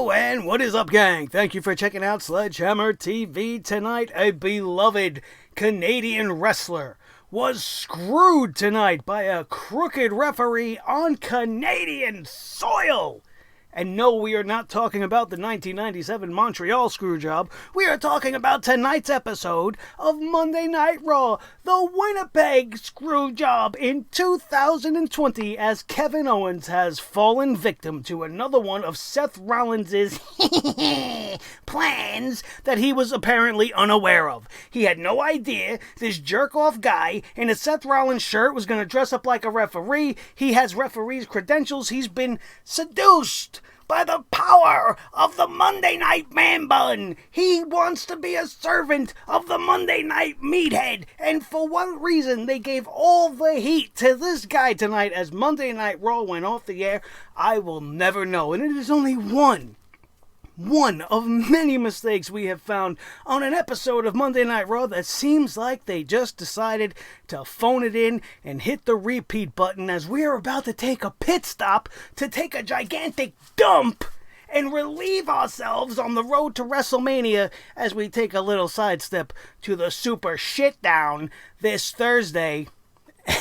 Hello, and what is up, gang? Thank you for checking out Sledgehammer TV tonight. A beloved Canadian wrestler was screwed tonight by a crooked referee on Canadian soil. And no, we are not talking about the 1997 Montreal screwjob. We are talking about tonight's episode of Monday Night Raw, the Winnipeg screwjob in 2020, as Kevin Owens has fallen victim to another one of Seth Rollins' plans that he was apparently unaware of. He had no idea this jerk-off guy in a Seth Rollins shirt was going to dress up like a referee. He has referee's credentials. He's been seduced by the power of the Monday Night ManBun. He wants to be a servant of the Monday Night Meathead. And for what reason they gave all the heat to this guy tonight as Monday Night Raw went off the air, I will never know. And it is only one of many mistakes we have found on an episode of Monday Night Raw that seems like they just decided to phone it in and hit the repeat button as we are about to take a pit stop to take a gigantic dump and relieve ourselves on the road to WrestleMania as we take a little sidestep to the Super Shitdown this Thursday.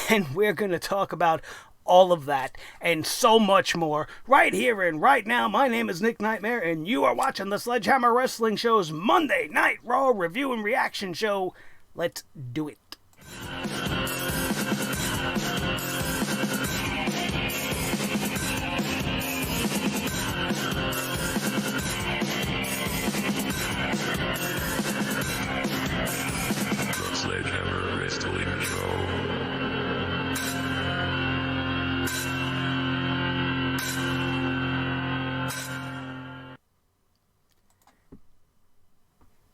And we're going to talk about all of that and so much more right here and right now. My name is Nick Nightmare, and you are watching the Sledgehammer Wrestling Show's Monday Night Raw review and reaction show. Let's do it. The Sledgehammer Wrestling Show.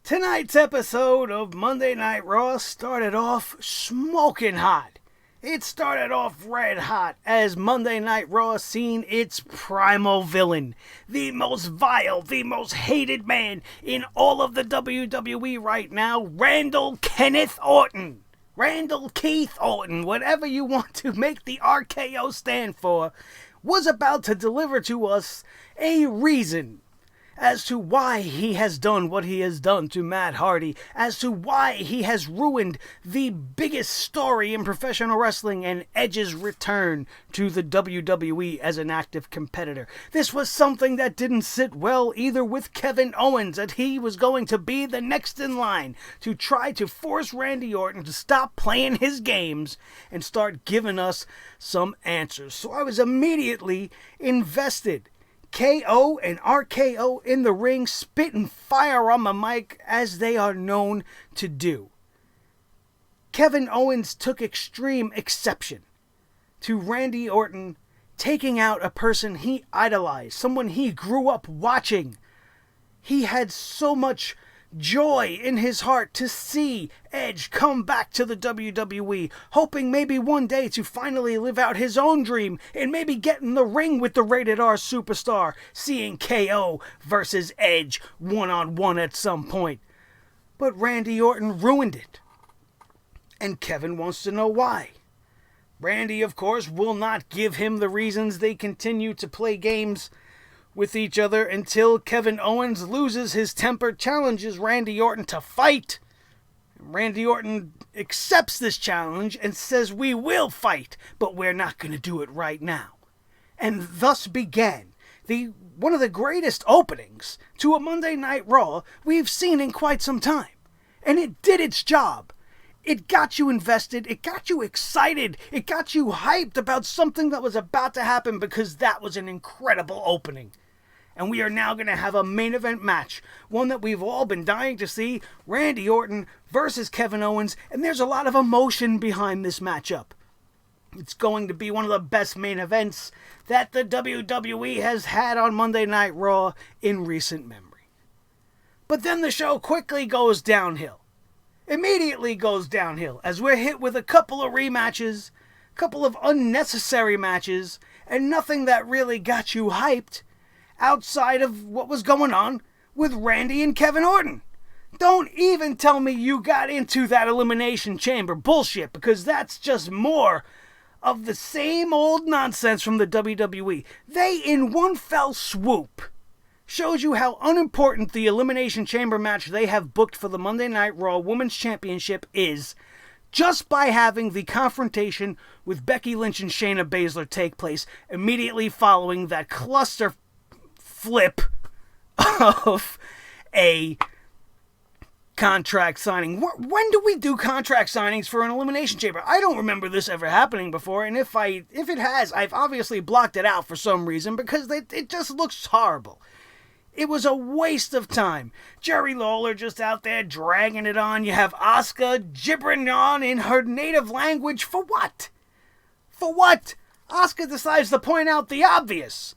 Tonight's episode of Monday Night Raw started off smoking hot. It started off red hot as Monday Night Raw seen its primal villain, the most vile, the most hated man in all of the WWE right now, Randall Keith Orton, whatever you want to make the RKO stand for, was about to deliver to us a reason as to why he has done what he has done to Matt Hardy, as to why he has ruined the biggest story in professional wrestling and Edge's return to the WWE as an active competitor. This was something that didn't sit well either with Kevin Owens, that he was going to be the next in line to try to force Randy Orton to stop playing his games and start giving us some answers. So I was immediately invested. KO and RKO in the ring, spitting fire on the mic as they are known to do. Kevin Owens took extreme exception to Randy Orton taking out a person he idolized, someone he grew up watching. He had so much joy in his heart to see Edge come back to the WWE, hoping maybe one day to finally live out his own dream and maybe get in the ring with the Rated R superstar, seeing KO versus Edge one-on-one at some point. But Randy Orton ruined it. And Kevin wants to know why. Randy, of course, will not give him the reasons they continue to play games with each other until Kevin Owens loses his temper, challenges Randy Orton to fight. Randy Orton accepts this challenge and says, "We will fight, but we're not going to do it right now." And thus began one of the greatest openings to a Monday Night Raw we've seen in quite some time. And it did its job. It got you invested, it got you excited, it got you hyped about something that was about to happen, because that was an incredible opening. And we are now going to have a main event match, one that we've all been dying to see, Randy Orton versus Kevin Owens, and there's a lot of emotion behind this matchup. It's going to be one of the best main events that the WWE has had on Monday Night Raw in recent memory. But then the show quickly goes downhill. Immediately goes downhill as we're hit with a couple of rematches, a couple of unnecessary matches, and nothing that really got you hyped outside of what was going on with Randy and Kevin Orton. Don't even tell me you got into that Elimination Chamber bullshit, because that's just more of the same old nonsense from the WWE. They, in one fell swoop, shows you how unimportant the Elimination Chamber match they have booked for the Monday Night Raw Women's Championship is, just by having the confrontation with Becky Lynch and Shayna Baszler take place immediately following that cluster flip of a contract signing. When do we do contract signings for an Elimination Chamber? I don't remember this ever happening before, and if it has, I've obviously blocked it out for some reason because it just looks horrible. It was a waste of time. Jerry Lawler just out there dragging it on. You have Asuka gibbering on in her native language. For what? For what? Asuka decides to point out the obvious.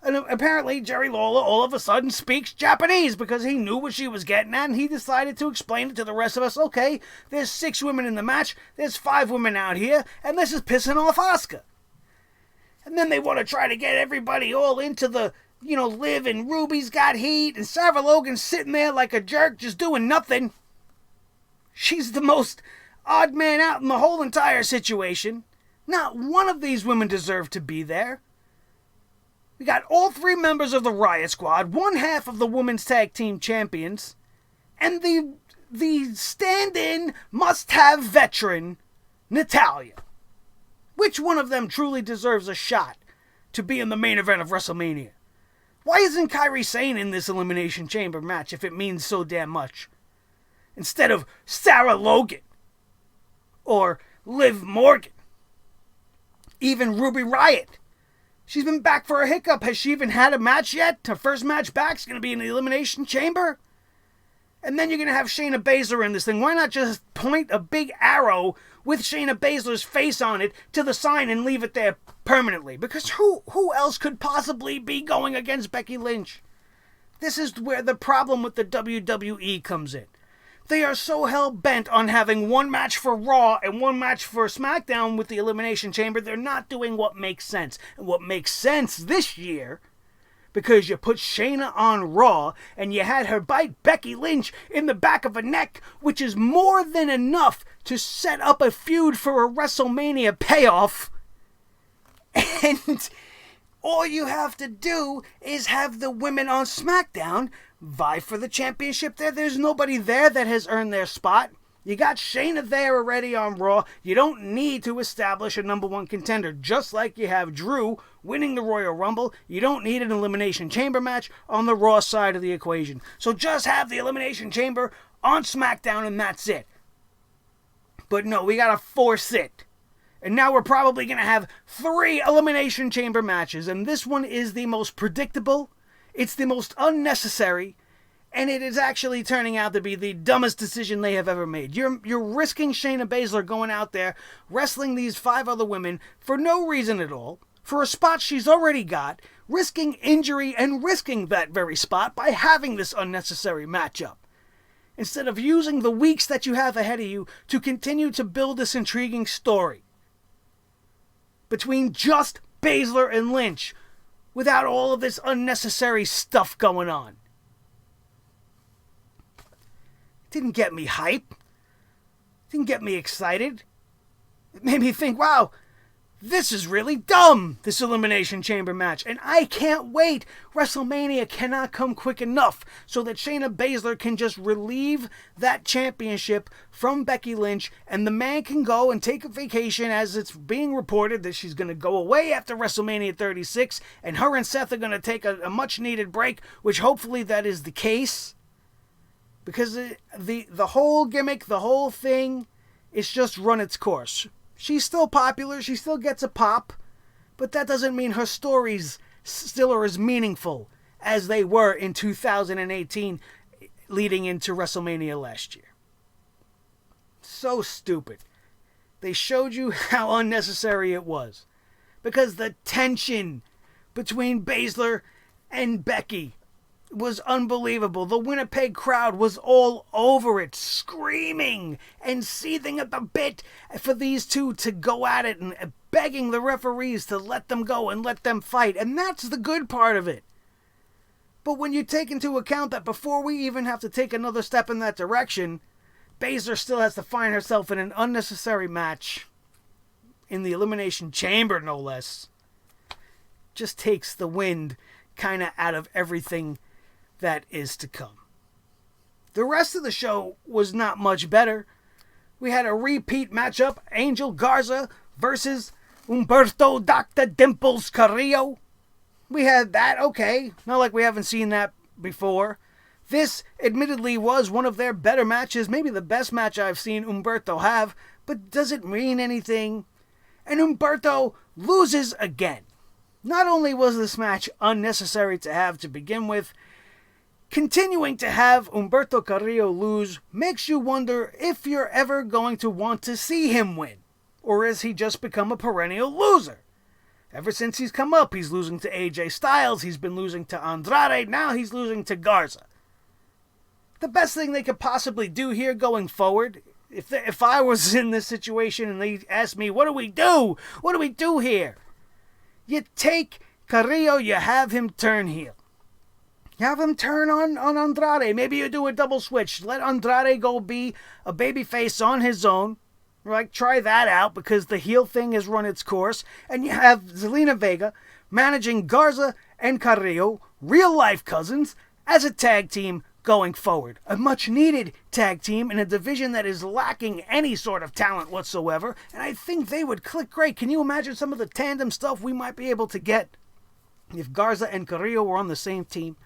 And apparently Jerry Lawler all of a sudden speaks Japanese because he knew what she was getting at, and he decided to explain it to the rest of us. Okay, there's 6 women in the match, there's 5 women out here, and this is pissing off Asuka. And then they want to try to get everybody all into the, Liv and Ruby's got heat, and Sarah Logan's sitting there like a jerk just doing nothing. She's the most odd man out in the whole entire situation. Not one of these women deserved to be there. We got all 3 members of the Riot Squad, 1/2 of the Women's Tag Team Champions, and the stand-in must-have veteran, Natalya. Which one of them truly deserves a shot to be in the main event of WrestleMania? Why isn't Kairi Sane in this Elimination Chamber match if it means so damn much? Instead of Sarah Logan or Liv Morgan, even Ruby Riott. She's been back for a hiccup. Has she even had a match yet? Her first match back's going to be in the Elimination Chamber? And then you're going to have Shayna Baszler in this thing. Why not just point a big arrow with Shayna Baszler's face on it to the sign and leave it there permanently? Because who else could possibly be going against Becky Lynch? This is where the problem with the WWE comes in. They are so hell-bent on having one match for Raw and one match for SmackDown with the Elimination Chamber, they're not doing what makes sense. And what makes sense this year, because you put Shayna on Raw and you had her bite Becky Lynch in the back of a neck, which is more than enough to set up a feud for a WrestleMania payoff. And all you have to do is have the women on SmackDown vie for the championship there. There's nobody there that has earned their spot. You got Shayna there already on Raw. You don't need to establish a number 1 contender. Just like you have Drew winning the Royal Rumble, you don't need an Elimination Chamber match on the Raw side of the equation. So just have the Elimination Chamber on SmackDown and that's it. But no, we gotta force it. And now we're probably gonna have 3 Elimination Chamber matches, and this one is the most predictable. It's the most unnecessary, and it is actually turning out to be the dumbest decision they have ever made. You're risking Shayna Baszler going out there, wrestling these 5 other women for no reason at all, for a spot she's already got, risking injury and risking that very spot by having this unnecessary matchup. Instead of using the weeks that you have ahead of you to continue to build this intriguing story between just Baszler and Lynch, without all of this unnecessary stuff going on. It didn't get me hype. It didn't get me excited. It made me think, wow, this is really dumb, this Elimination Chamber match. And I can't wait. WrestleMania cannot come quick enough so that Shayna Baszler can just relieve that championship from Becky Lynch, and the man can go and take a vacation, as it's being reported that she's going to go away after WrestleMania 36, and her and Seth are going to take a much-needed break, which hopefully that is the case. Because the whole gimmick, the whole thing, it's just run its course. She's still popular, she still gets a pop, but that doesn't mean her stories still are as meaningful as they were in 2018 leading into WrestleMania last year. So stupid. They showed you how unnecessary it was. Because the tension between Baszler and Becky was unbelievable. The Winnipeg crowd was all over it, screaming and seething at the bit for these two to go at it and begging the referees to let them go and let them fight. And that's the good part of it. But when you take into account that before we even have to take another step in that direction, Baszler still has to find herself in an unnecessary match in the Elimination Chamber, no less, just takes the wind kind of out of everything that is to come. The rest of the show was not much better. We had a repeat matchup, Angel Garza versus Humberto Dr. Dimples Carrillo. We had that, okay. Not like we haven't seen that before. This, admittedly, was one of their better matches, maybe the best match I've seen Humberto have, but does it mean anything? And Humberto loses again. Not only was this match unnecessary to have to begin with, continuing to have Humberto Carrillo lose makes you wonder if you're ever going to want to see him win. Or has he just become a perennial loser? Ever since he's come up, he's losing to AJ Styles, he's been losing to Andrade, now he's losing to Garza. The best thing they could possibly do here going forward, if I was in this situation and they asked me, what do we do? What do we do here? You take Carrillo, you have him turn heel. You have him turn on Andrade. Maybe you do a double switch. Let Andrade go be a babyface on his own. Like, try that out because the heel thing has run its course. And you have Zelina Vega managing Garza and Carrillo, real-life cousins, as a tag team going forward. A much-needed tag team in a division that is lacking any sort of talent whatsoever. And I think they would click great. Can you imagine some of the tandem stuff we might be able to get if Garza and Carrillo were on the same team?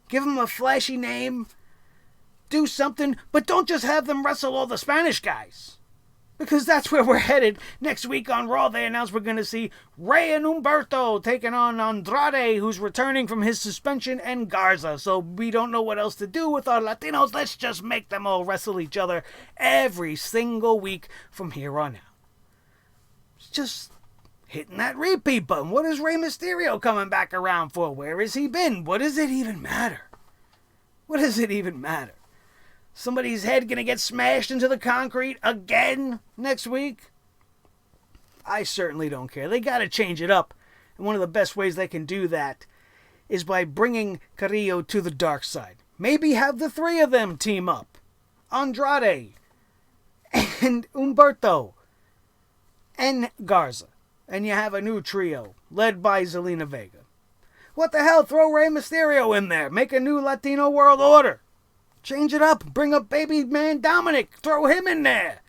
Give them a flashy name. Do something. But don't just have them wrestle all the Spanish guys. Because that's where we're headed. Next week on Raw, they announced we're going to see Rey and Humberto taking on Andrade, who's returning from his suspension, and Garza. So we don't know what else to do with our Latinos. Let's just make them all wrestle each other every single week from here on out. It's just hitting that repeat button. What is Rey Mysterio coming back around for? Where has he been? What does it even matter? What does it even matter? Somebody's head gonna get smashed into the concrete again next week? I certainly don't care. They gotta change it up. And one of the best ways they can do that is by bringing Carrillo to the dark side. Maybe have the three of them team up. Andrade and Humberto and Garza. And you have a new trio, led by Zelina Vega. What the hell? Throw Rey Mysterio in there. Make a new Latino World Order. Change it up. Bring up baby man Dominic. Throw him in there.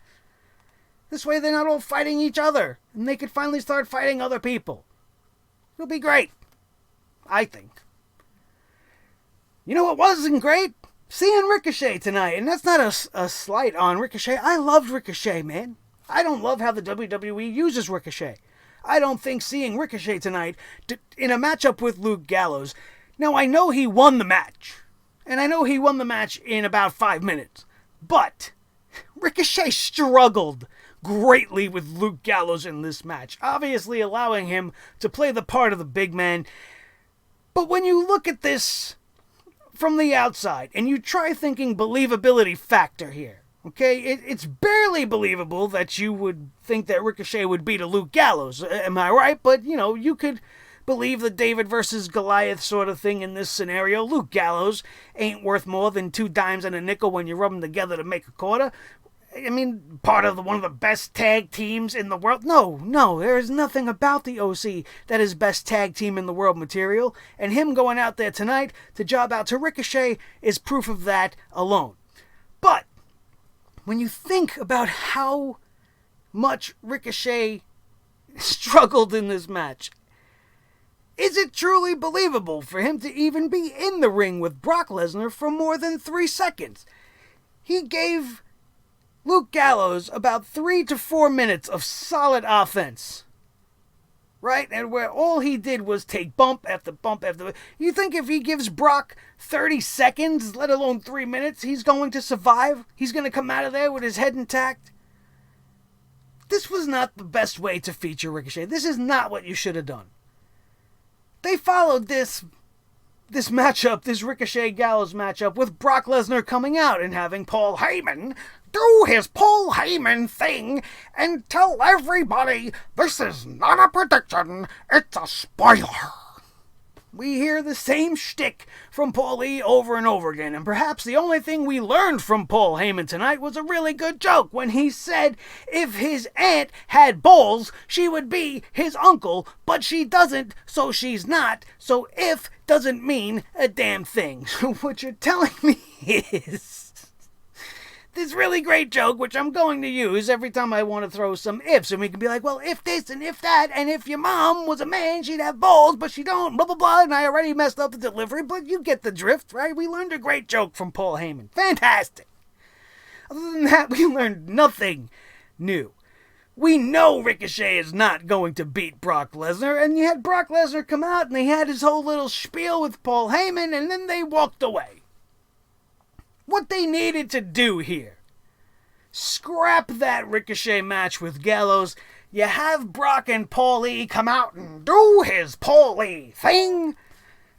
This way they're not all fighting each other. And they could finally start fighting other people. It'll be great. I think. You know what wasn't great? Seeing Ricochet tonight. And that's not a slight on Ricochet. I loved Ricochet, man. I don't love how the WWE uses Ricochet. I don't think seeing Ricochet tonight in a matchup with Luke Gallows. Now, I know he won the match. And I know he won the match in about 5 minutes. But Ricochet struggled greatly with Luke Gallows in this match. Obviously allowing him to play the part of the big man. But when you look at this from the outside and you try thinking believability factor here. Okay, it's barely believable that you would think that Ricochet would beat a Luke Gallows. Am I right? But, you know, you could believe the David versus Goliath sort of thing in this scenario. Luke Gallows ain't worth more than 2 dimes and a nickel when you rub them together to make a quarter. I mean, part of one of the best tag teams in the world. No, there is nothing about the OC that is best tag team in the world material. And him going out there tonight to job out to Ricochet is proof of that alone. But when you think about how much Ricochet struggled in this match, is it truly believable for him to even be in the ring with Brock Lesnar for more than 3 seconds? He gave Luke Gallows about 3 to 4 minutes of solid offense. Right? And where all he did was take bump after bump after... You think if he gives Brock 30 seconds, let alone 3 minutes, he's going to survive? He's going to come out of there with his head intact? This was not the best way to feature Ricochet. This is not what you should have done. They followed this matchup, this Ricochet Gallows matchup, with Brock Lesnar coming out and having Paul Heyman do his Paul Heyman thing and tell everybody this is not a prediction, it's a spoiler. We hear the same shtick from Paulie over and over again, and perhaps the only thing we learned from Paul Heyman tonight was a really good joke when he said if his aunt had balls, she would be his uncle, but she doesn't, so she's not, so if doesn't mean a damn thing. So what you're telling me is this really great joke, which I'm going to use every time I want to throw some ifs, and we can be like, well, if this and if that, and if your mom was a man, she'd have balls, but she don't, blah, blah, blah, and I already messed up the delivery, but you get the drift, right? We learned a great joke from Paul Heyman. Fantastic. Other than that, we learned nothing new. We know Ricochet is not going to beat Brock Lesnar, and you had Brock Lesnar come out, and he had his whole little spiel with Paul Heyman, and then they walked away. What they needed to do here, scrap that Ricochet match with Gallows. You have Brock and Paulie come out and do his Paulie thing.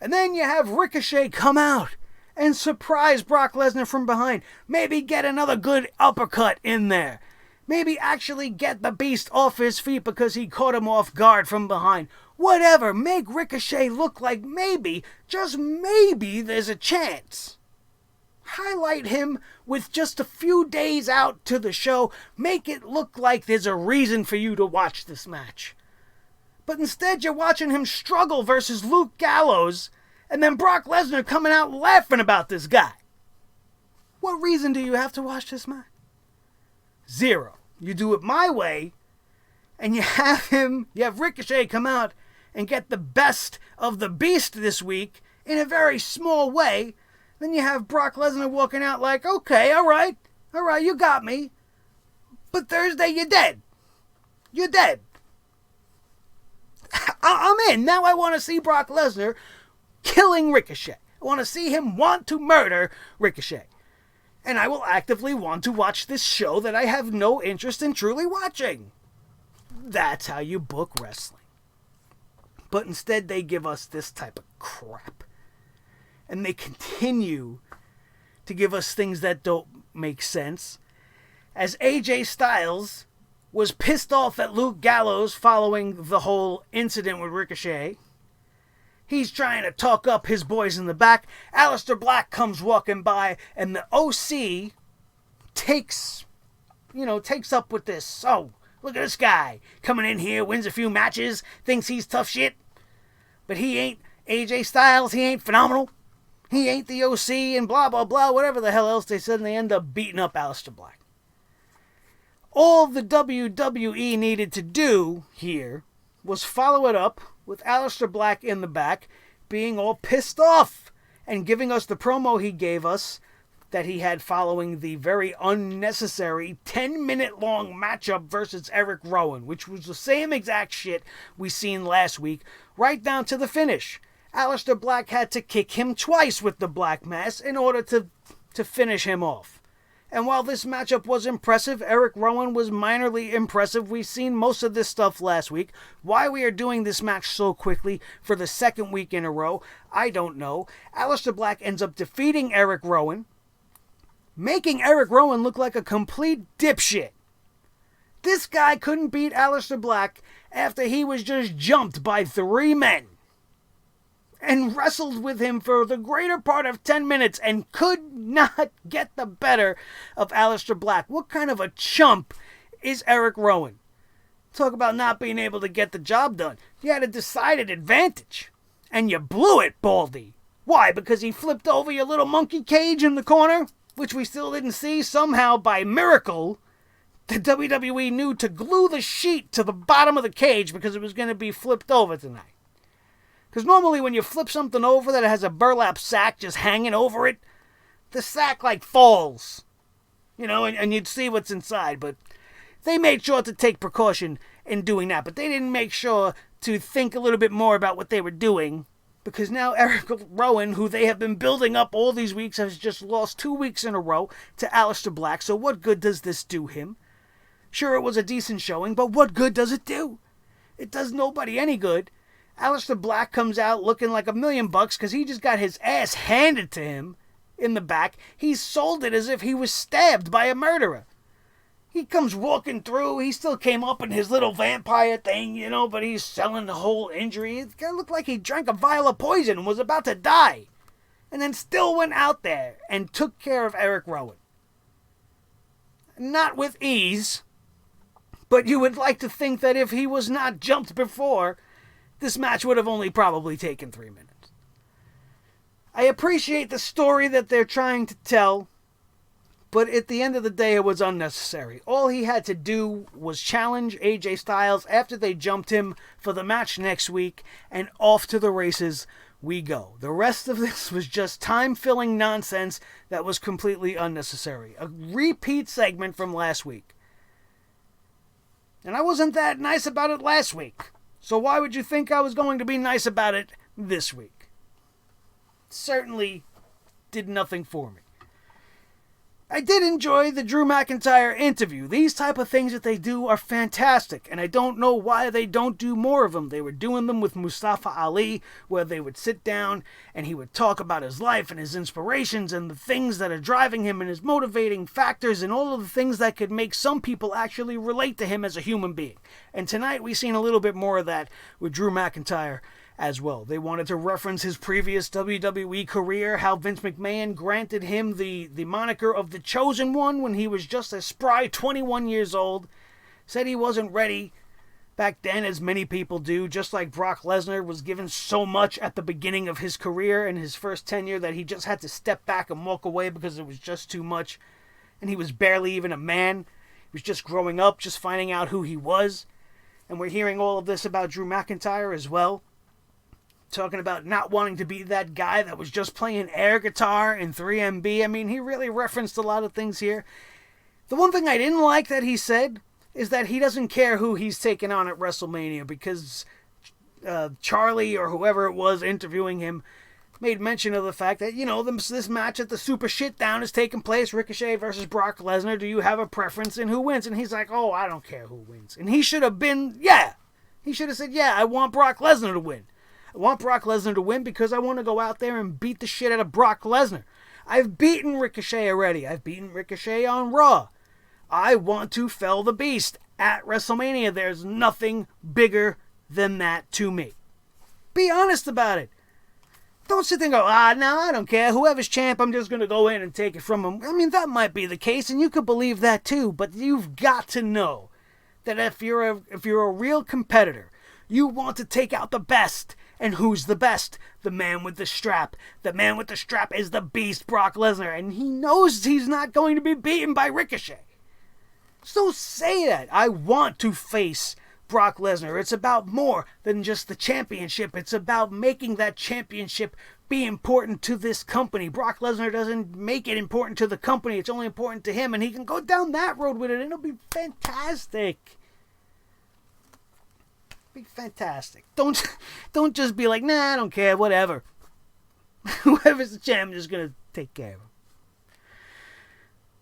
And then you have Ricochet come out and surprise Brock Lesnar from behind. Maybe get another good uppercut in there. Maybe actually get the Beast off his feet because he caught him off guard from behind. Whatever, make Ricochet look like maybe, just maybe, there's a chance. Highlight him with just a few days out to the show. Make it look like there's a reason for you to watch this match. But instead you're watching him struggle versus Luke Gallows, and then Brock Lesnar coming out laughing about this guy. What reason do you have to watch this match? Zero. You do it my way, and you have Ricochet come out and get the best of the Beast this week in a very small way. Then you have Brock Lesnar walking out like, okay, all right, you got me. But Thursday, you're dead. You're dead. I'm in. Now I want to see Brock Lesnar killing Ricochet. I want to see him want to murder Ricochet. And I will actively want to watch this show that I have no interest in truly watching. That's how you book wrestling. But instead, they give us this type of crap. And they continue to give us things that don't make sense. As AJ Styles was pissed off at Luke Gallows following the whole incident with Ricochet. He's trying to talk up his boys in the back. Aleister Black comes walking by, and the OC takes up with this. Oh, look at this guy coming in here, wins a few matches, thinks he's tough shit. But he ain't AJ Styles, he ain't phenomenal. He ain't the OC and blah, blah, blah, whatever the hell else they said, and they end up beating up Aleister Black. All the WWE needed to do here was follow it up with Aleister Black in the back being all pissed off and giving us the promo he gave us that he had following the very unnecessary 10-minute long matchup versus Eric Rowan, which was the same exact shit we seen last week, right down to the finish. Aleister Black had to kick him twice with the Black Mass in order to finish him off. And while this matchup was impressive, Eric Rowan was minorly impressive. We've seen most of this stuff last week. Why we are doing this match so quickly for the second week in a row, I don't know. Aleister Black ends up defeating Eric Rowan, making Eric Rowan look like a complete dipshit. This guy couldn't beat Aleister Black after he was just jumped by 3 men and wrestled with him for the greater part of 10 minutes and could not get the better of Aleister Black. What kind of a chump is Eric Rowan? Talk about not being able to get the job done. You had a decided advantage, and you blew it, Baldy. Why? Because he flipped over your little monkey cage in the corner, which we still didn't see. Somehow, by miracle, the WWE knew to glue the sheet to the bottom of the cage because it was going to be flipped over tonight. Because normally when you flip something over that has a burlap sack just hanging over it, the sack like falls, and you'd see what's inside. But they made sure to take precaution in doing that. But they didn't make sure to think a little bit more about what they were doing. Because now Eric Rowan, who they have been building up all these weeks, has just lost 2 weeks in a row to Aleister Black. So what good does this do him? Sure, it was a decent showing, but what good does it do? It does nobody any good. Aleister Black comes out looking like $1 million because he just got his ass handed to him in the back. He sold it as if he was stabbed by a murderer. He comes walking through. He still came up in his little vampire thing, you know, but he's selling the whole injury. It looked like he drank a vial of poison and was about to die. And then still went out there and took care of Eric Rowan. Not with ease, but you would like to think that if he was not jumped before, this match would have only probably taken 3 minutes. I appreciate the story that they're trying to tell, but at the end of the day, it was unnecessary. All he had to do was challenge AJ Styles after they jumped him for the match next week, and off to the races we go. The rest of this was just time-filling nonsense that was completely unnecessary. A repeat segment from last week. And I wasn't that nice about it last week. So why would you think I was going to be nice about it this week? Certainly did nothing for me. I did enjoy the Drew McIntyre interview. These type of things that they do are fantastic, and I don't know why they don't do more of them. They were doing them with Mustafa Ali, where they would sit down and he would talk about his life and his inspirations and the things that are driving him and his motivating factors and all of the things that could make some people actually relate to him as a human being. And tonight we've seen a little bit more of that with Drew McIntyre as well. They wanted to reference his previous WWE career, how Vince McMahon granted him the moniker of the Chosen One when he was just a spry 21 years old. Said he wasn't ready back then, as many people do, just like Brock Lesnar was given so much at the beginning of his career and his first tenure that he just had to step back and walk away because it was just too much. And he was barely even a man. He was just growing up, just finding out who he was. And we're hearing all of this about Drew McIntyre as well. Talking about not wanting to be that guy that was just playing air guitar in 3MB. I mean, he really referenced a lot of things here. The one thing I didn't like that he said is that he doesn't care who he's taking on at WrestleMania, because Charlie or whoever it was interviewing him made mention of the fact that, you know, this match at the Super Shitdown is taking place, Ricochet versus Brock Lesnar. Do you have a preference in who wins? And he's like, oh, I don't care who wins. And he should have been, he should have said, I want Brock Lesnar to win. I want Brock Lesnar to win because I want to go out there and beat the shit out of Brock Lesnar. I've beaten Ricochet already. I've beaten Ricochet on Raw. I want to fell the beast at WrestleMania. There's nothing bigger than that to me. Be honest about it. Don't sit there and go, no, I don't care. Whoever's champ, I'm just going to go in and take it from him. I mean, that might be the case, and you could believe that too, but you've got to know that if you're a real competitor, you want to take out the best. And who's the best? The man with the strap. The man with the strap is the beast, Brock Lesnar. And he knows he's not going to be beaten by Ricochet. So say that. I want to face Brock Lesnar. It's about more than just the championship. It's about making that championship be important to this company. Brock Lesnar doesn't make it important to the company. It's only important to him. And he can go down that road with it. And it'll be fantastic. Be fantastic. Don't just be like, nah, I don't care, whatever. Whoever's the champ, I'm just going to take care of him.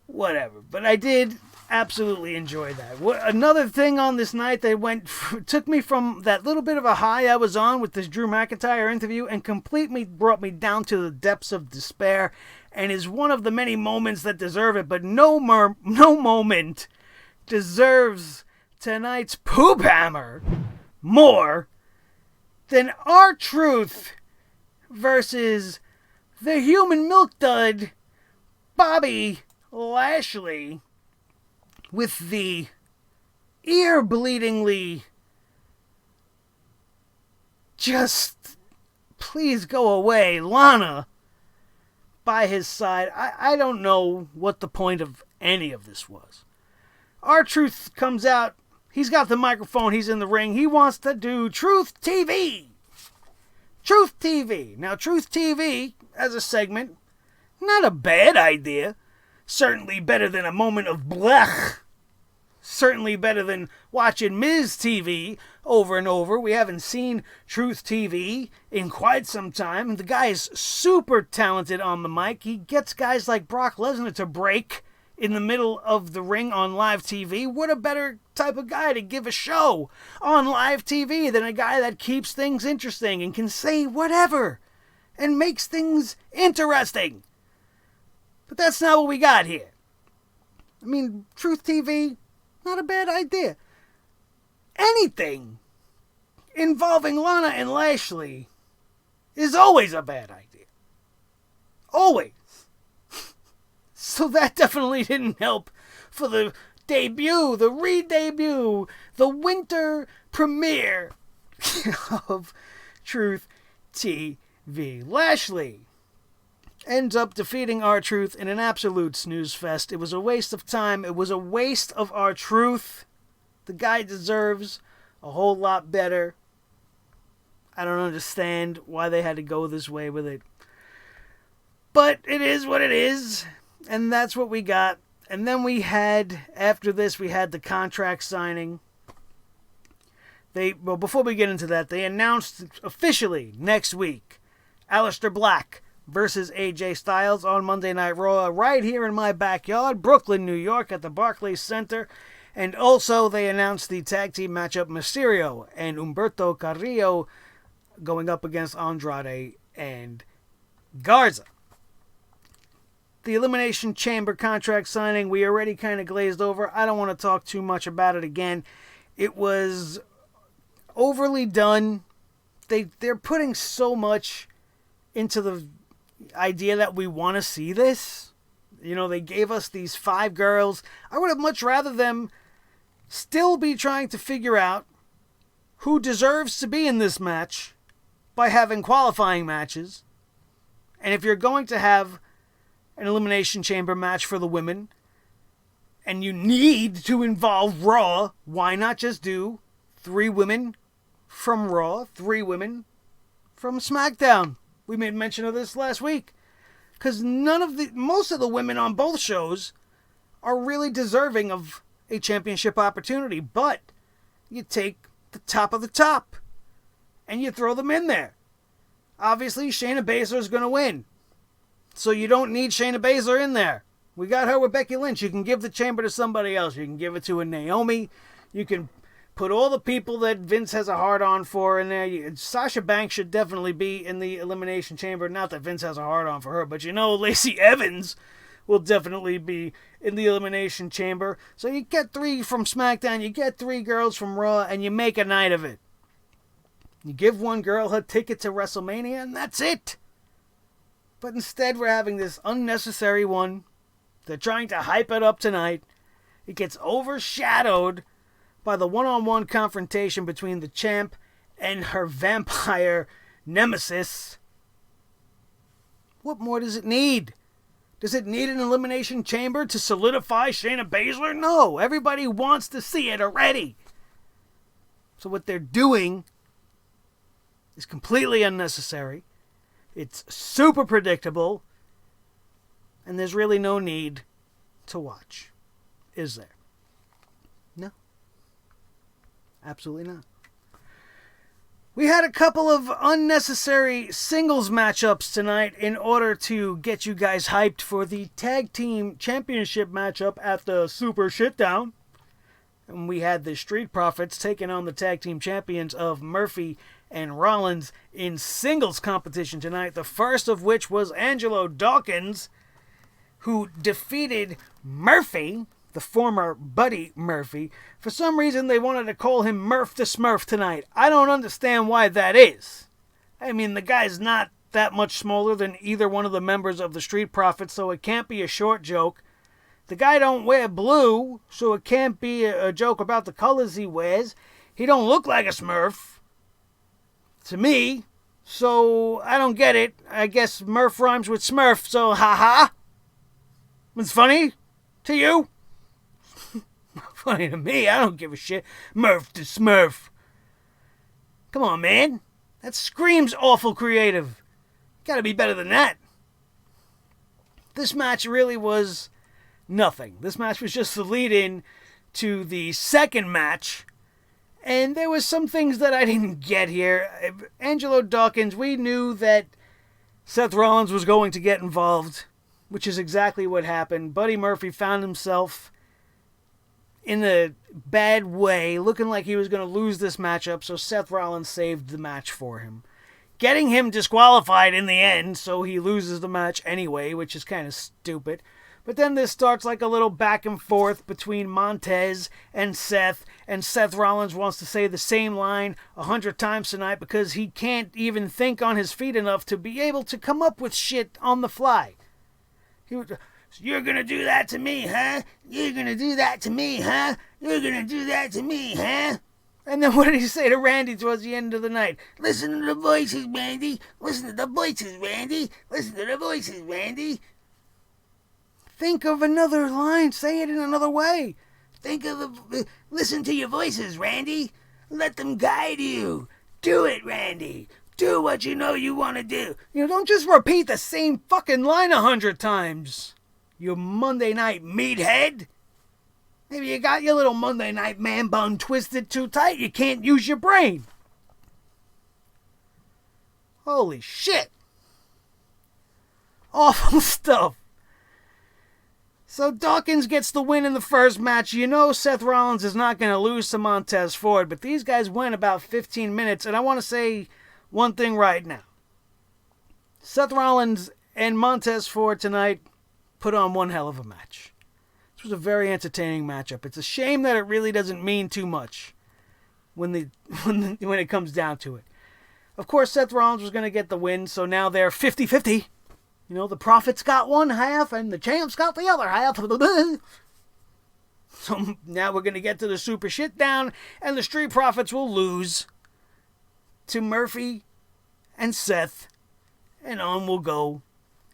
Whatever. But I did absolutely enjoy that. Another thing on this night that took me from that little bit of a high I was on with this Drew McIntyre interview and completely brought me down to the depths of despair, and is one of the many moments that deserve it, but no moment deserves tonight's poop hammer more than R-Truth versus the human milk dud Bobby Lashley with the ear-bleedingly just please go away Lana by his side. I don't know what the point of any of this was. R-Truth comes out. He's got the microphone. He's in the ring. He wants to do Truth TV. Truth TV. Now, Truth TV, as a segment, not a bad idea. Certainly better than a moment of blech. Certainly better than watching Miz TV over and over. We haven't seen Truth TV in quite some time. And the guy is super talented on the mic. He gets guys like Brock Lesnar to break in the middle of the ring on live TV. What a better type of guy to give a show on live TV than a guy that keeps things interesting and can say whatever and makes things interesting. But that's not what we got here. I mean, Truth TV, not a bad idea. Anything involving Lana and Lashley is always a bad idea. Always. So that definitely didn't help for the debut, the re-debut, the winter premiere of Truth TV. Lashley ends up defeating R-Truth in an absolute snooze fest. It was a waste of time. It was a waste of R-Truth. The guy deserves a whole lot better. I don't understand why they had to go this way with it. But it is what it is. And that's what we got. And then after this, we had the contract signing. Before we get into that, they announced officially next week, Aleister Black versus AJ Styles on Monday Night Raw right here in my backyard, Brooklyn, New York, at the Barclays Center. And also they announced the tag team matchup Mysterio and Humberto Carrillo going up against Andrade and Garza. The Elimination Chamber contract signing, we already kind of glazed over. I don't want to talk too much about it again. It was overly done. They're putting so much into the idea that we want to see this. You know, they gave us these 5 girls. I would have much rather them still be trying to figure out who deserves to be in this match by having qualifying matches. And if you're going to have an Elimination Chamber match for the women, and you need to involve Raw, why not just do 3 women from Raw, 3 women from SmackDown? We made mention of this last week. Because most of the women on both shows are really deserving of a championship opportunity. But you take the top of the top and you throw them in there. Obviously, Shayna Baszler is going to win. So you don't need Shayna Baszler in there. We got her with Becky Lynch. You can give the chamber to somebody else. You can give it to a Naomi. You can put all the people that Vince has a hard-on for in there. Sasha Banks should definitely be in the Elimination Chamber. Not that Vince has a hard-on for her, but you know Lacey Evans will definitely be in the Elimination Chamber. So you get 3 from SmackDown, you get 3 girls from Raw, and you make a night of it. You give one girl her ticket to WrestleMania, and that's it. But instead, we're having this unnecessary one. They're trying to hype it up tonight. It gets overshadowed by the one-on-one confrontation between the champ and her vampire nemesis. What more does it need? Does it need an Elimination Chamber to solidify Shayna Baszler? No, everybody wants to see it already. So what they're doing is completely unnecessary. It's super predictable. And there's really no need to watch. Is there? No. Absolutely not. We had a couple of unnecessary singles matchups tonight in order to get you guys hyped for the Tag Team Championship matchup at the Super Shitdown. And we had the Street Profits taking on the Tag Team Champions of Murphy and Rollins in singles competition tonight. The first of which was Angelo Dawkins, who defeated Murphy, the former Buddy Murphy. For some reason, they wanted to call him Murph the Smurf tonight. I don't understand why that is. I mean, the guy's not that much smaller than either one of the members of the Street Profits, so it can't be a short joke. The guy don't wear blue, so it can't be a joke about the colors he wears. He don't look like a Smurf to me, so I don't get it. I guess Murph rhymes with Smurf, so haha. It's funny to you? Funny to me, I don't give a shit. Murph the Smurf. Come on, man. That screams awful creative. Gotta be better than that. This match really was nothing. This match was just the lead-in to the second match. And there was some things that I didn't get here. Angelo Dawkins, we knew that Seth Rollins was going to get involved, which is exactly what happened. Buddy Murphy found himself in a bad way, looking like he was going to lose this matchup, so Seth Rollins saved the match for him, getting him disqualified in the end, so he loses the match anyway, which is kind of stupid. But then this starts like a little back and forth between Montez and Seth Rollins wants to say the same line 100 times tonight because he can't even think on his feet enough to be able to come up with shit on the fly. You're gonna do that to me, huh? You're gonna do that to me, huh? You're gonna do that to me, huh? And then what did he say to Randy towards the end of the night? Listen to the voices, Randy. Listen to the voices, Randy. Listen to the voices, Randy. Think of another line. Say it in another way. Listen to your voices, Randy. Let them guide you. Do it, Randy. Do what you know you want to do. Don't just repeat the same fucking line 100 times. You Monday night meathead. Maybe you got your little Monday night man bun twisted too tight. You can't use your brain. Holy shit. Awful stuff. So Dawkins gets the win in the first match. Seth Rollins is not going to lose to Montez Ford, but these guys went about 15 minutes, and I want to say one thing right now. Seth Rollins and Montez Ford tonight put on one hell of a match. This was a very entertaining matchup. It's a shame that it really doesn't mean too much when it comes down to it. Of course, Seth Rollins was going to get the win, so now they're 50-50. The Profits got one half and the Champs got the other half. So now we're going to get to the Super Shit Down, and the Street Profits will lose to Murphy and Seth, and on we'll go,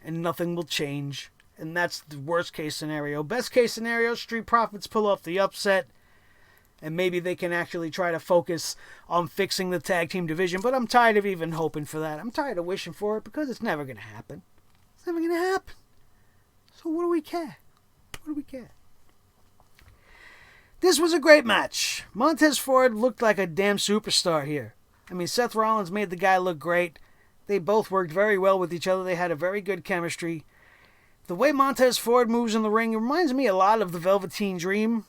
and nothing will change. And that's the worst case scenario. Best case scenario, Street Profits pull off the upset, and maybe they can actually try to focus on fixing the tag team division, but I'm tired of even hoping for that. I'm tired of wishing for it because it's never going to happen. It's never going to happen. So what do we care? What do we care? This was a great match. Montez Ford looked like a damn superstar here. Seth Rollins made the guy look great. They both worked very well with each other. They had a very good chemistry. The way Montez Ford moves in the ring reminds me a lot of the Velveteen Dream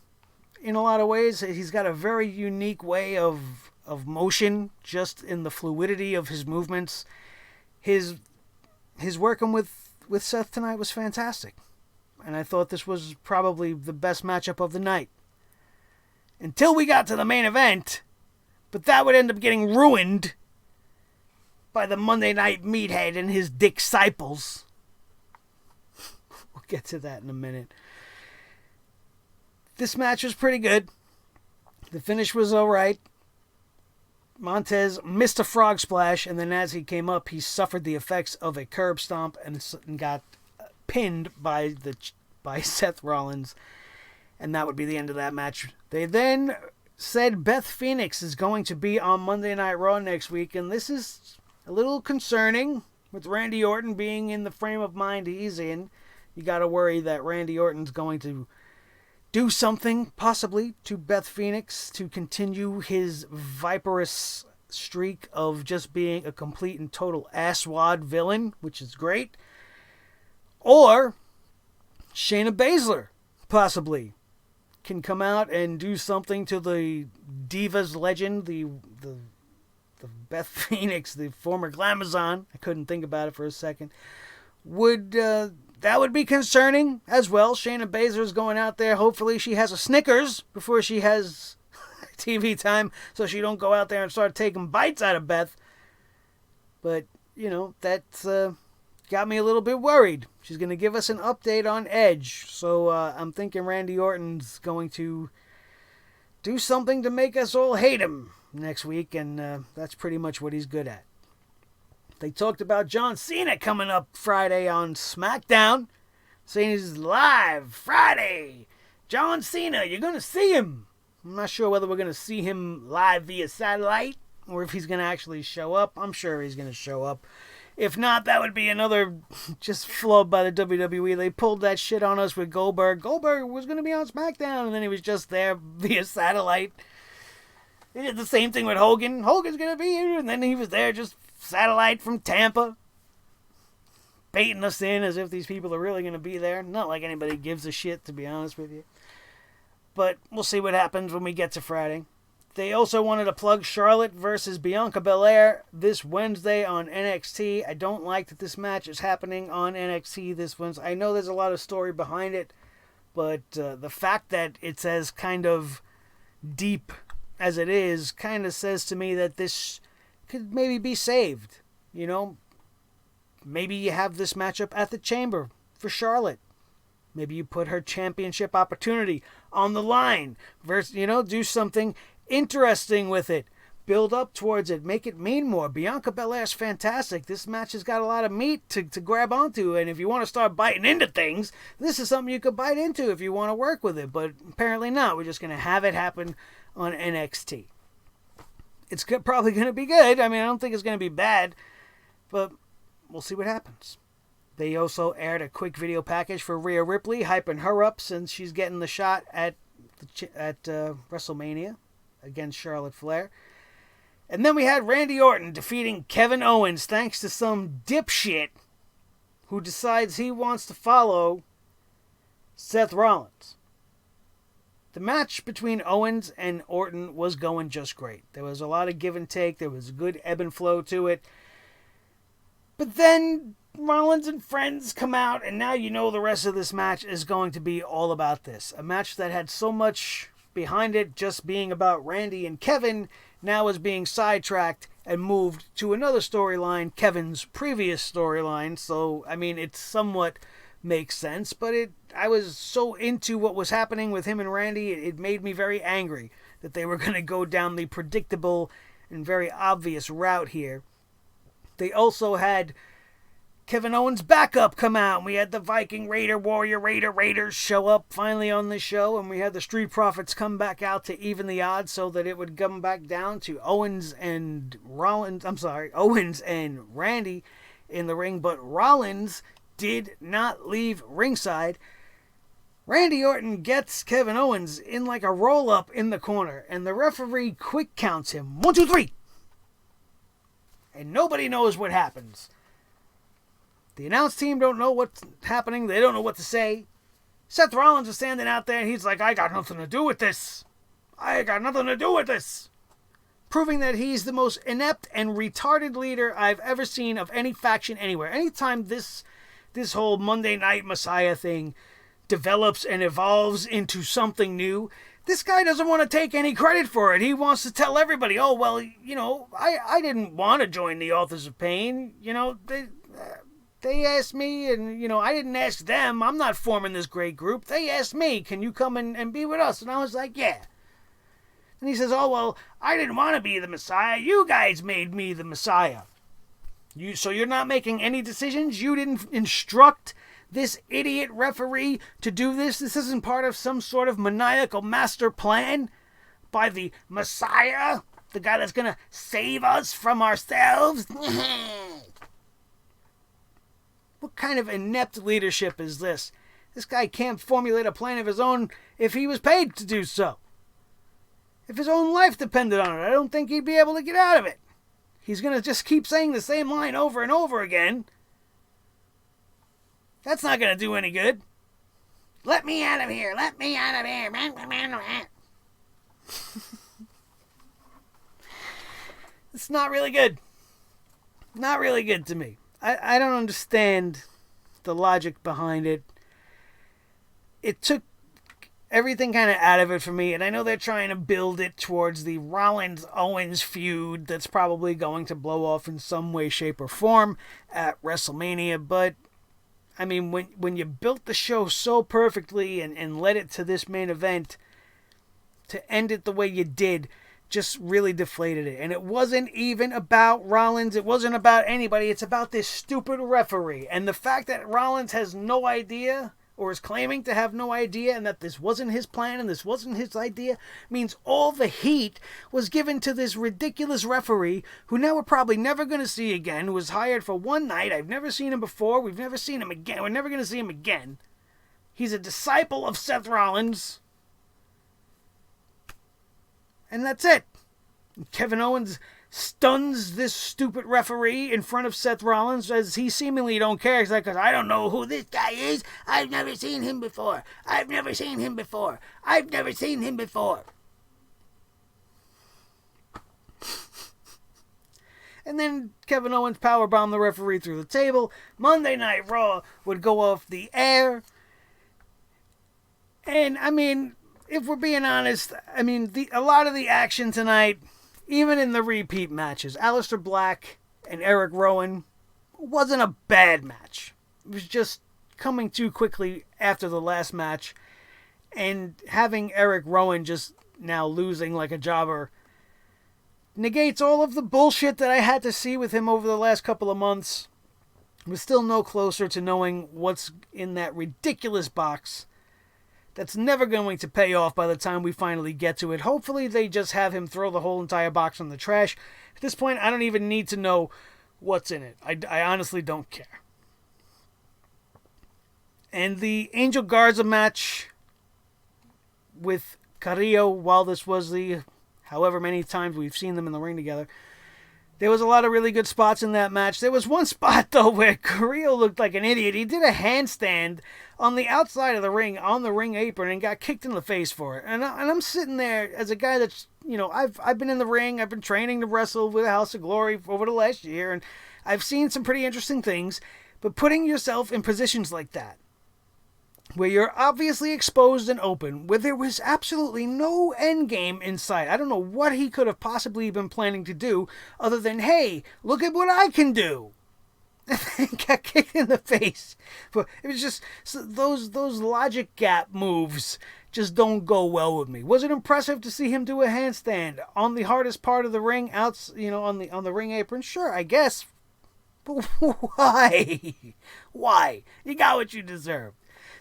in a lot of ways. He's got a very unique way of motion, just in the fluidity of his movements. His working with Seth tonight was fantastic. And I thought this was probably the best matchup of the night. Until we got to the main event. But that would end up getting ruined by the Monday Night Meathead and his disciples. We'll get to that in a minute. This match was pretty good. The finish was alright. Montez missed a frog splash, and then as he came up, he suffered the effects of a curb stomp and got pinned by Seth Rollins, and that would be the end of that match. They then said Beth Phoenix is going to be on Monday Night Raw next week, and this is a little concerning with Randy Orton being in the frame of mind he's in. You got to worry that Randy Orton's going to do something, possibly, to Beth Phoenix to continue his viperous streak of just being a complete and total asswad villain, which is great. Or Shayna Baszler, possibly, can come out and do something to the Divas legend, the Beth Phoenix, the former Glamazon. I couldn't think about it for a second. That would be concerning as well. Shayna Baszler's going out there. Hopefully she has a Snickers before she has TV time so she don't go out there and start taking bites out of Beth. But, that's got me a little bit worried. She's going to give us an update on Edge. So I'm thinking Randy Orton's going to do something to make us all hate him next week. And that's pretty much what he's good at. They talked about John Cena coming up Friday on SmackDown. Saying he's live Friday. John Cena, you're going to see him. I'm not sure whether we're going to see him live via satellite or if he's going to actually show up. I'm sure he's going to show up. If not, that would be another just flub by the WWE. They pulled that shit on us with Goldberg. Goldberg was going to be on SmackDown, and then he was just there via satellite. They did the same thing with Hogan. Hogan's going to be here, and then he was there just satellite from Tampa. Baiting us in as if these people are really going to be there. Not like anybody gives a shit, to be honest with you. But we'll see what happens when we get to Friday. They also wanted to plug Charlotte versus Bianca Belair this Wednesday on NXT. I don't like that this match is happening on NXT this Wednesday. I know there's a lot of story behind it, but the fact that it's as kind of deep as it is kind of says to me that this could maybe be saved. You know, maybe you have this matchup at the Chamber for Charlotte. Maybe you put her championship opportunity on the line. Versus, do something interesting with it. Build up towards it. Make it mean more. Bianca Belair's fantastic. This match has got a lot of meat to grab onto. And if you want to start biting into things, this is something you could bite into if you want to work with it. But apparently not. We're just going to have it happen on NXT. It's probably going to be good. I mean, I don't think it's going to be bad. But we'll see what happens. They also aired a quick video package for Rhea Ripley, hyping her up since she's getting the shot at WrestleMania against Charlotte Flair. And then we had Randy Orton defeating Kevin Owens thanks to some dipshit who decides he wants to follow Seth Rollins. The match between Owens and Orton was going just great. There was a lot of give and take. There was a good ebb and flow to it. But then Rollins and friends come out, and now you know the rest of this match is going to be all about this. A match that had so much behind it just being about Randy and Kevin now is being sidetracked and moved to another storyline, Kevin's previous storyline. So, I mean, it somewhat makes sense, but I was so into what was happening with him and Randy, it made me very angry that they were going to go down the predictable and very obvious route here. They also had Kevin Owens' backup come out, and we had the Viking Raider, Warrior Raider, Raiders show up finally on the show, and we had the Street Profits come back out to even the odds so that it would come back down to Owens and Randy in the ring, but Rollins did not leave ringside. Randy Orton gets Kevin Owens in like a roll-up in the corner, and the referee quick counts him. 1, 2, 3! And nobody knows what happens. The announce team don't know what's happening. They don't know what to say. Seth Rollins is standing out there, and he's like, I got nothing to do with this. I got nothing to do with this. Proving that he's the most inept and retarded leader I've ever seen of any faction anywhere. Anytime this whole Monday Night Messiah thing develops and evolves into something new, this guy doesn't want to take any credit for it. He wants to tell everybody, oh, well, I didn't want to join the Authors of Pain. They asked me, and, I didn't ask them. I'm not forming this great group. They asked me, can you come and be with us? And I was like, yeah. And he says, oh, well, I didn't want to be the Messiah. You guys made me the Messiah. So you're not making any decisions? You didn't instruct this idiot referee to do this? This isn't part of some sort of maniacal master plan by the Messiah? The guy that's going to save us from ourselves? What kind of inept leadership is this? This guy can't formulate a plan of his own if he was paid to do so. If his own life depended on it, I don't think he'd be able to get out of it. He's going to just keep saying the same line over and over again. That's not going to do any good. Let me out of here. Let me out of here. It's not really good. Not really good to me. I don't understand the logic behind it. It took everything kind of out of it for me, and I know they're trying to build it towards the Rollins-Owens feud that's probably going to blow off in some way, shape, or form at WrestleMania, but I mean, when you built the show so perfectly and led it to this main event, to end it the way you did just really deflated it. And it wasn't even about Rollins. It wasn't about anybody. It's about this stupid referee. And the fact that Rollins has no idea, or is claiming to have no idea, and that this wasn't his plan and this wasn't his idea, means all the heat was given to this ridiculous referee who now we're probably never going to see again, who was hired for one night. I've never seen him before. We've never seen him again. We're never going to see him again. He's a disciple of Seth Rollins. And that's it. Kevin Owens stuns this stupid referee in front of Seth Rollins as he seemingly don't care. He's like, I don't know who this guy is. I've never seen him before. I've never seen him before. I've never seen him before. and then Kevin Owens powerbombed the referee through the table. Monday Night Raw would go off the air. And, I mean, if we're being honest, I mean, a lot of the action tonight, even in the repeat matches, Aleister Black and Eric Rowan, wasn't a bad match. It was just coming too quickly after the last match, and having Eric Rowan just now losing like a jobber negates all of the bullshit that I had to see with him over the last couple of months. We're still no closer to knowing what's in that ridiculous box that's never going to pay off by the time we finally get to it. Hopefully they just have him throw the whole entire box in the trash. At this point, I don't even need to know what's in it. I honestly don't care. And the Angel Garza match with Carrillo, while this was the however many times we've seen them in the ring together, there was a lot of really good spots in that match. There was one spot, though, where Carrillo looked like an idiot. He did a handstand on the outside of the ring, on the ring apron, and got kicked in the face for it. And I'm sitting there as a guy that's, you know, I've been in the ring. I've been training to wrestle with House of Glory over the last year, and I've seen some pretty interesting things. But putting yourself in positions like that, where you're obviously exposed and open, where there was absolutely no end game in sight. I don't know what he could have possibly been planning to do other than, hey, look at what I can do. And then got kicked in the face. But it was just, those logic gap moves just don't go well with me. Was it impressive to see him do a handstand on the hardest part of the ring, out, you know, on the ring apron? Sure, I guess. But why? Why? You got what you deserve.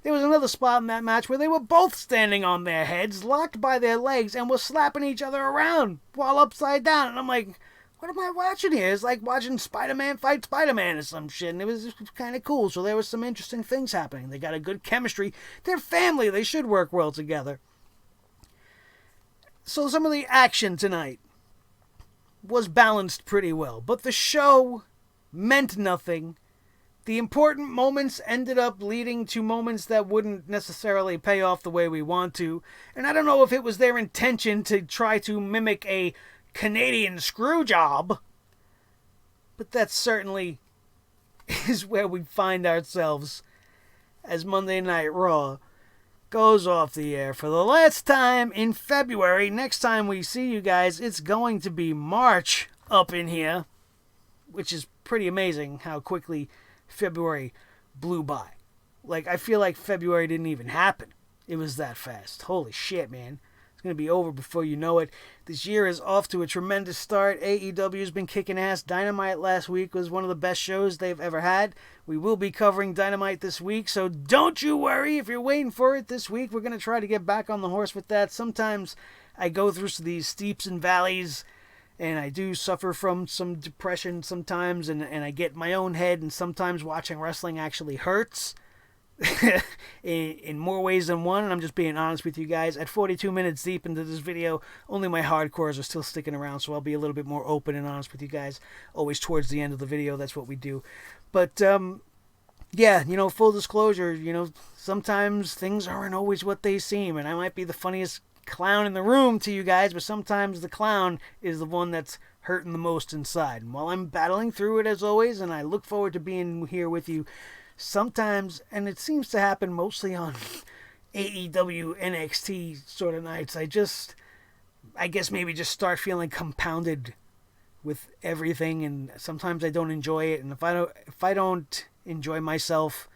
There was another spot in that match where they were both standing on their heads, locked by their legs, and were slapping each other around while upside down. And I'm like, what am I watching here? It's like watching Spider-Man fight Spider-Man or some shit. And it was kind of cool. So there was some interesting things happening. They got a good chemistry. They're family. They should work well together. So some of the action tonight was balanced pretty well. But the show meant nothing. The important moments ended up leading to moments that wouldn't necessarily pay off the way we want to. And I don't know if it was their intention to try to mimic a Canadian screw job, but that certainly is where we find ourselves as Monday Night Raw goes off the air for the last time in February. Next time we see you guys, it's going to be March up in here, which is pretty amazing how quickly February blew by. Like, I feel like February didn't even happen. It was that fast. Holy shit, man. It's going to be over before you know it. This year is off to a tremendous start. AEW's been kicking ass. Dynamite last week was one of the best shows they've ever had. We will be covering Dynamite this week, so don't you worry if you're waiting for it this week. We're going to try to get back on the horse with that. Sometimes I go through these steeps and valleys, and I do suffer from some depression sometimes, and I get in my own head, and sometimes watching wrestling actually hurts in more ways than one, and I'm just being honest with you guys. At 42 minutes deep into this video, only my hardcores are still sticking around, so I'll be a little bit more open and honest with you guys. Always towards the end of the video, that's what we do. But, yeah, you know, full disclosure, you know, sometimes things aren't always what they seem, and I might be the funniest clown in the room to you guys, but sometimes the clown is the one that's hurting the most inside. And while I'm battling through it as always, and I look forward to being here with you, sometimes, and it seems to happen mostly on AEW NXT sort of nights, I guess maybe just start feeling compounded with everything, and sometimes I don't enjoy it. And if I don't enjoy myself,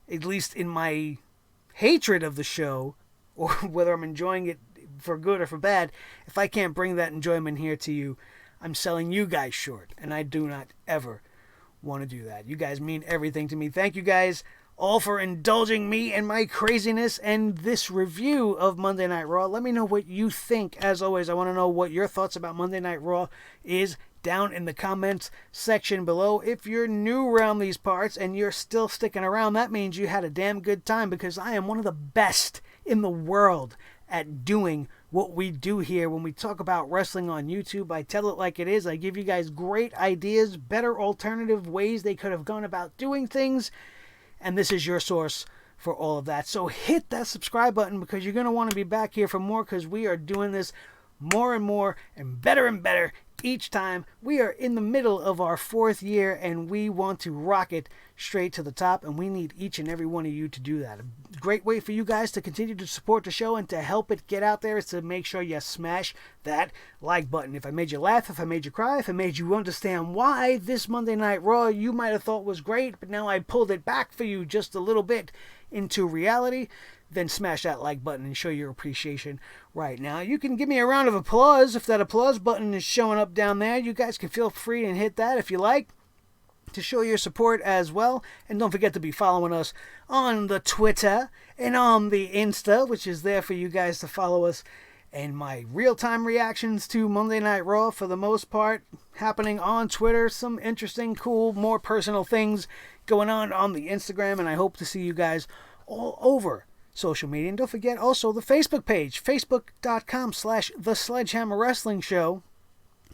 at least in my hatred of the show, or whether I'm enjoying it for good or for bad, if I can't bring that enjoyment here to you, I'm selling you guys short, and I do not ever want to do that. You guys mean everything to me. Thank you guys all for indulging me and my craziness and this review of Monday Night Raw. Let me know what you think. As always, I want to know what your thoughts about Monday Night Raw is down in the comments section below. If you're new around these parts and you're still sticking around, that means you had a damn good time, because I am one of the best in the world at doing what we do here. When we talk about wrestling on YouTube, I tell it like it is. I give you guys great ideas, better alternative ways they could have gone about doing things, and this is your source for all of that. So hit that subscribe button, because you're going to want to be back here for more, because we are doing this more and more and better each time. We are in the middle of our 4th year, and we want to rock it straight to the top, and we need each and every one of you to do that. A great way for you guys to continue to support the show and to help it get out there is to make sure you smash that like button. If I made you laugh, if I made you cry, if I made you understand why this Monday Night Raw you might have thought was great, but now I pulled it back for you just a little bit into reality, then smash that like button and show your appreciation right now. You can give me a round of applause if that applause button is showing up down there. You guys can feel free and hit that if you like, to show your support as well. And don't forget to be following us on the Twitter and on the Insta, which is there for you guys to follow us. And my real-time reactions to Monday Night Raw, for the most part, happening on Twitter. Some interesting, cool, more personal things going on the Instagram. And I hope to see you guys all over social media. And don't forget also the Facebook page, facebook.com/The Sledgehammer Wrestling Show.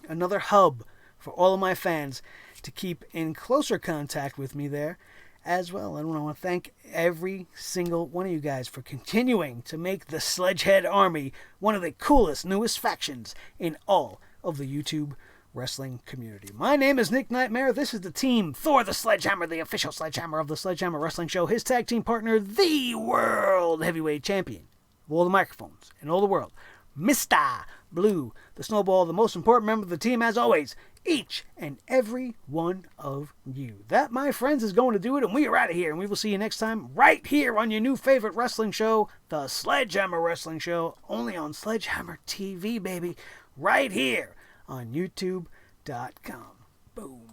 Another hub for all of my fans to keep in closer contact with me there as well. And I want to thank every single one of you guys for continuing to make the Sledgehead Army one of the coolest, newest factions in all of the YouTube wrestling community. My name is Nick Nightmare. This is the team Thor the Sledgehammer, the official Sledgehammer of the Sledgehammer Wrestling Show. His tag team partner, the World Heavyweight Champion of all the microphones in all the world, Mr. Blue, the Snowball, the most important member of the team, as always, each and every one of you. That, my friends, is going to do it, and we are out of here, and we will see you next time right here on your new favorite wrestling show, the Sledgehammer Wrestling Show, only on Sledgehammer TV, baby, right here on YouTube.com. Boom.